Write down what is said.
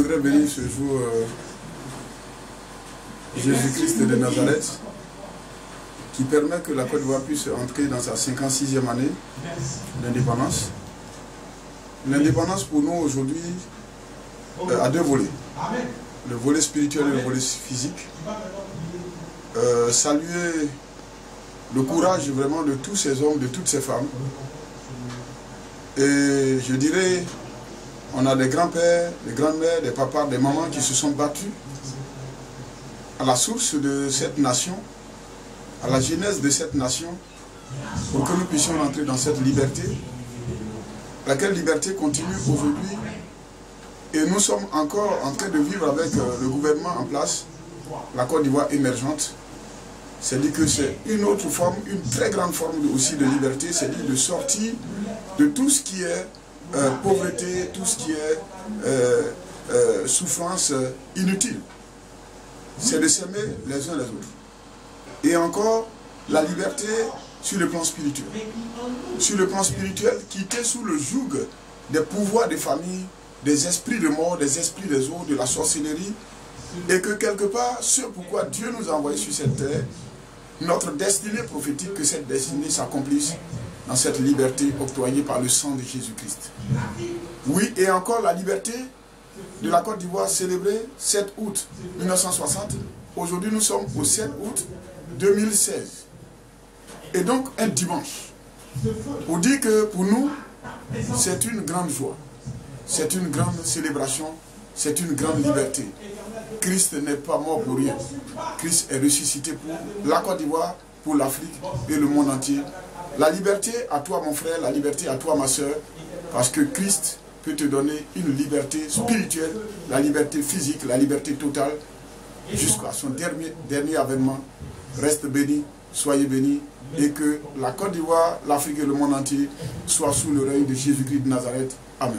voudrais bénir ce jour Jésus-Christ de Nazareth, qui permet que la Côte d'Ivoire puisse entrer dans sa 56e année d'indépendance. L'indépendance pour nous aujourd'hui a deux volets. Le volet spirituel et le volet physique. Saluer le courage vraiment de tous ces hommes, de toutes ces femmes. Et je dirais, on a des grands-pères, des grandes-mères, des papas, des mamans qui se sont battus à la source de cette nation, à la genèse de cette nation, pour que nous puissions rentrer dans cette liberté, laquelle liberté continue aujourd'hui. Et nous sommes encore en train de vivre avec le gouvernement en place, la Côte d'Ivoire émergente. C'est-à-dire que c'est une autre forme, une très grande forme aussi de liberté, c'est-à-dire de sortir de tout ce qui est pauvreté, tout ce qui est souffrance inutile. C'est de s'aimer les uns les autres. Et encore, la liberté sur le plan spirituel. Sur le plan spirituel, quitter sous le joug des pouvoirs des familles, des esprits de mort, des esprits des eaux, de la sorcellerie, et que quelque part, ce pourquoi Dieu nous a envoyés sur cette terre, notre destinée prophétique, que cette destinée s'accomplisse dans cette liberté octroyée par le sang de Jésus-Christ. Oui, et encore la liberté de la Côte d'Ivoire célébrée 7 août 1960. Aujourd'hui, nous sommes au 7 août 2016. Et donc, un dimanche. Pour dire que pour nous, c'est une grande joie. C'est une grande célébration. C'est une grande liberté. Christ n'est pas mort pour rien. Christ est ressuscité pour la Côte d'Ivoire, pour l'Afrique et le monde entier. La liberté à toi mon frère, la liberté à toi ma soeur, parce que Christ peut te donner une liberté spirituelle, la liberté physique, la liberté totale, jusqu'à son dernier avènement. Reste béni, soyez bénis, et que la Côte d'Ivoire, l'Afrique et le monde entier soient sous le règne de Jésus-Christ de Nazareth. Amen.